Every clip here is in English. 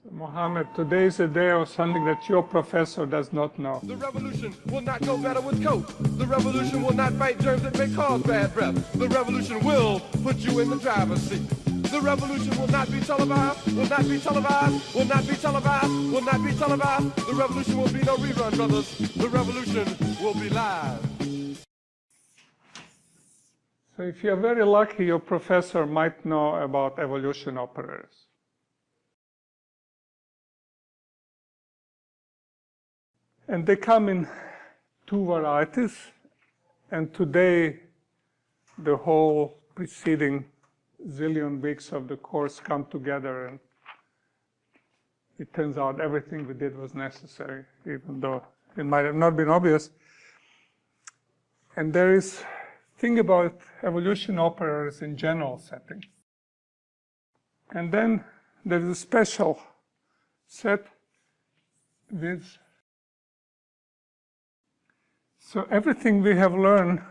Mohammed, today is a day of something that your professor does not know. The revolution will not go better with coke. The revolution will not fight germs that may cause bad breath. The revolution will put you in the driver's seat. The revolution will not be televised, will not be televised, will not be televised, will not be televised. The revolution will be no rerun, brothers. The revolution will be live. So if you're very lucky, your professor might know about evolution operators. And they come in two varieties, and today the whole preceding zillion weeks of the course come together, and it turns out everything we did was necessary, even though it might have not been obvious. And there is thing about evolution operators in general setting. And then there's a special set with. So everything we have learned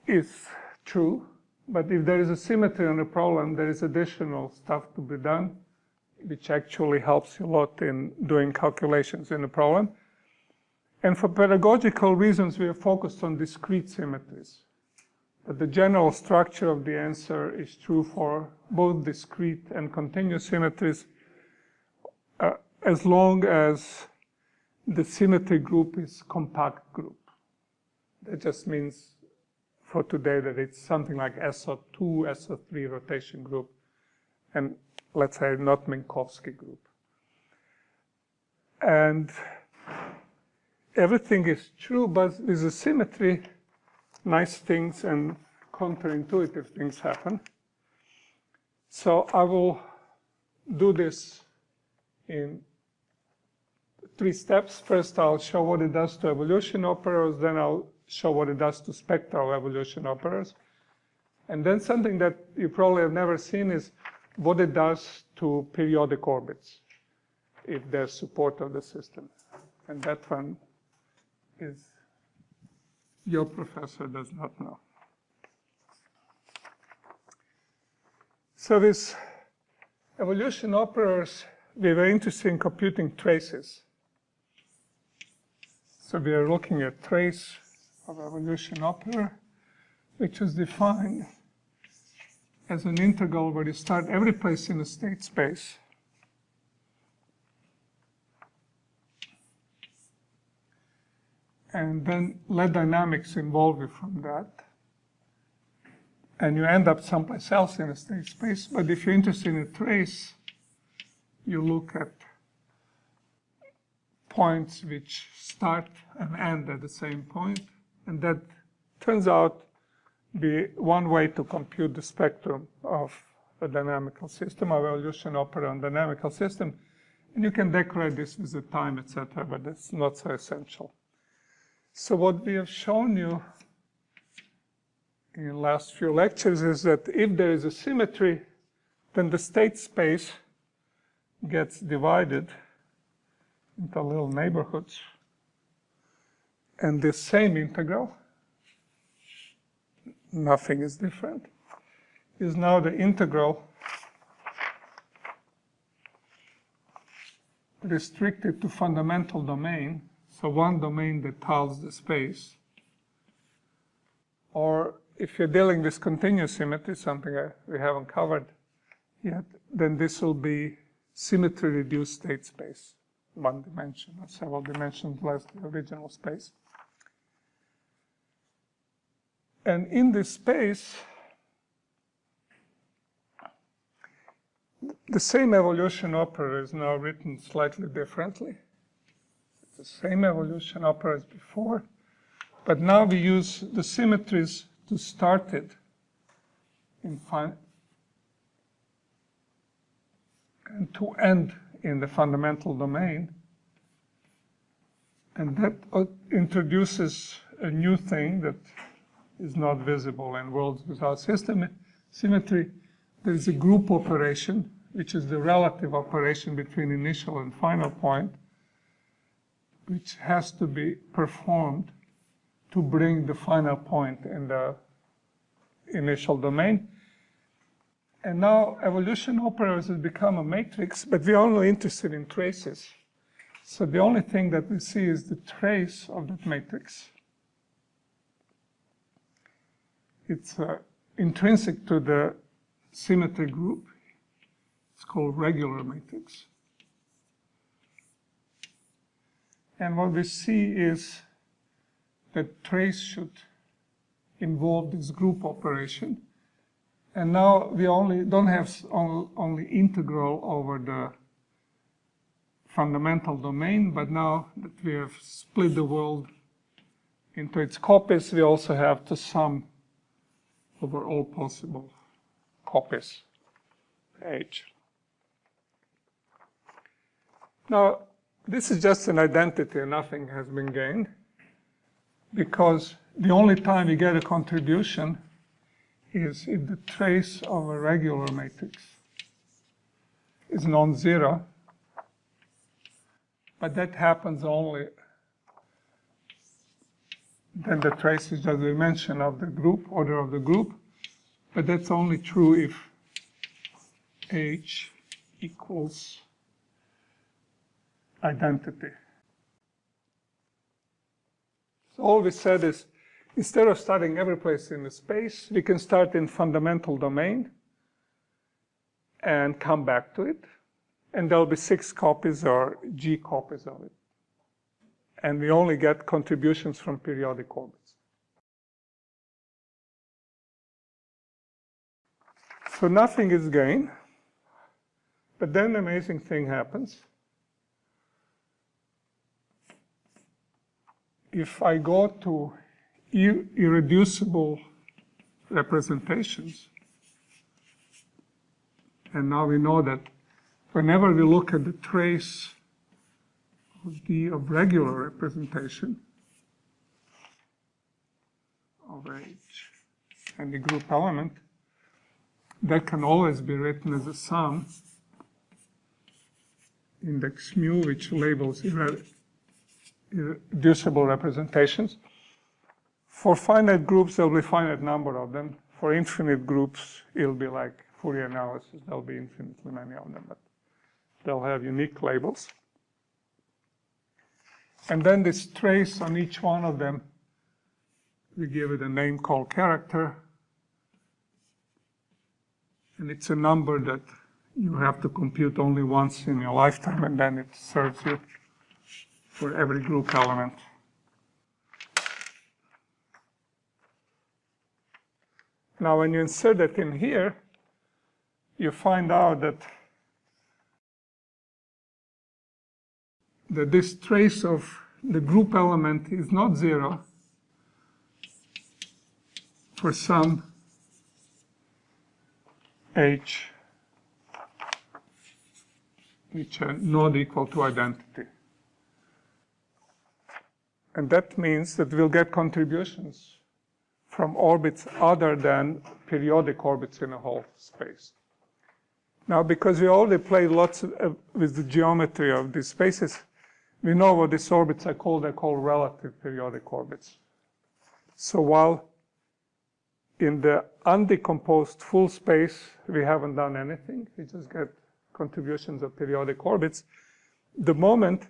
is true, but if there is a symmetry on a problem, there is additional stuff to be done, which actually helps you a lot in doing calculations in a problem. And for pedagogical reasons, we are focused on discrete symmetries. But the general structure of the answer is true for both discrete and continuous symmetries, as long as the symmetry group is compact group. That just means for today that it's something like SO2, SO3 rotation group, and let's say not Minkowski group. And everything is true, but with the symmetry, nice things and counterintuitive things happen. So I will do this in 3 steps. First, I'll show what it does to evolution operators. Then I'll show what it does to spectral evolution operators. And then something that you probably have never seen is what it does to periodic orbits, if there's support of the system. And that one is your professor does not know. So with evolution operators, we were interested in computing traces. So we are looking at trace of evolution operator, which is defined as an integral where you start every place in a state space. And then let dynamics involve you from that. And you end up someplace else in a state space. But if you're interested in a trace, you look at points which start and end at the same point. And that turns out to be one way to compute the spectrum of a dynamical system, of evolution operator on dynamical system. And you can decorate this with the time, etc., but it's not so essential. So what we have shown you in the last few lectures is that if there is a symmetry, then the state space gets divided into little neighborhoods. And this same integral, nothing is different, is now the integral restricted to fundamental domain. So one domain that tiles the space. Or if you're dealing with continuous symmetry, something we haven't covered yet, then this will be symmetry-reduced state space, one dimension or several dimensions less than the original space. And in this space, the same evolution operator is now written slightly differently. The same evolution operator as before, but now we use the symmetries to start it in and to end in the fundamental domain. And that introduces a new thing that is not visible in worlds without symmetry. There is a group operation, which is the relative operation between initial and final point, which has to be performed to bring the final point in the initial domain. And now evolution operators has become a matrix, but we're only interested in traces. So the only thing that we see is the trace of that matrix. It's intrinsic to the symmetry group. It's called regular matrix. And what we see is that trace should involve this group operation. And now we don't have only integral over the fundamental domain, but now that we have split the world into its copies, we also have to sum over all possible copies H. Now, this is just an identity and nothing has been gained, because the only time we get a contribution is if the trace of a regular matrix is non-zero, but that happens only then the trace is just the dimension of the group, order of the group, but that's only true if H equals identity. So all we said is, instead of starting every place in the space, we can start in fundamental domain and come back to it. And there'll be 6 copies or G copies of it. And we only get contributions from periodic orbits. So nothing is gained. But then an amazing thing happens. If I go to irreducible representations, and now we know that whenever we look at the trace of regular representation of H and the group element, that can always be written as a sum index mu, which labels irreducible representations. For finite groups, there'll be a finite number of them. For infinite groups, it'll be like Fourier analysis. There'll be infinitely many of them, but they'll have unique labels. And then this trace on each one of them, we give it a name called character. And it's a number that you have to compute only once in your lifetime, and then it serves you for every group element. Now, when you insert that in here, you find out that this trace of the group element is not 0 for some H which are not equal to identity. And that means that we'll get contributions from orbits other than periodic orbits in a whole space. Now, because we already played lots with the geometry of these spaces, we know what these orbits are called. They're called relative periodic orbits. So while in the undecomposed full space, we haven't done anything, we just get contributions of periodic orbits, the moment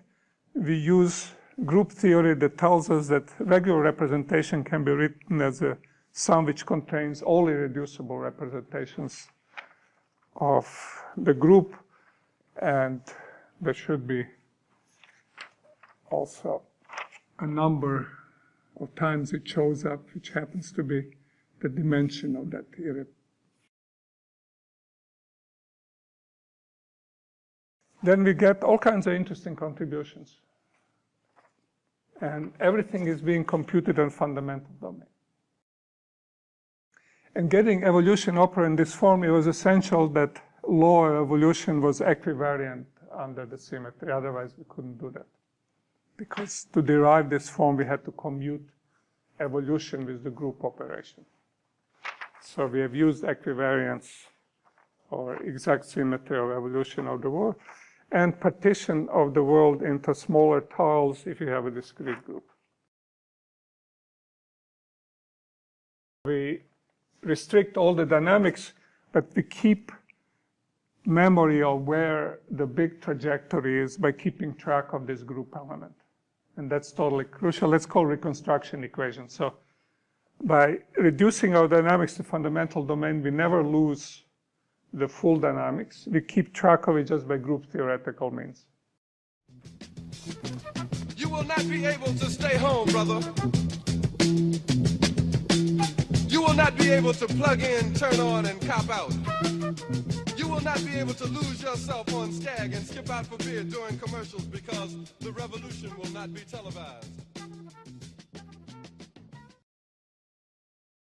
we use group theory that tells us that regular representation can be written as a sum which contains all irreducible representations of the group, and there should be also a number of times it shows up, which happens to be the dimension of that Irrep. Then we get all kinds of interesting contributions. And everything is being computed on fundamental domain. And getting evolution opera in this form, it was essential that law of evolution was equivariant under the symmetry. Otherwise, we couldn't do that. Because to derive this form, we had to commute evolution with the group operation. So we have used equivariance or exact symmetry of evolution of the world, and partition of the world into smaller tiles if you have a discrete group. We restrict all the dynamics but we keep memory of where the big trajectory is by keeping track of this group element. And that's totally crucial. Let's call reconstruction equation. So by reducing our dynamics to fundamental domain, we never lose the full dynamics. We keep track of it just by group theoretical means. You will not be able to stay home, brother. You will not be able to plug in, turn on, and cop out. You will not be able to lose yourself on Skag and skip out for beer during commercials because the revolution will not be televised.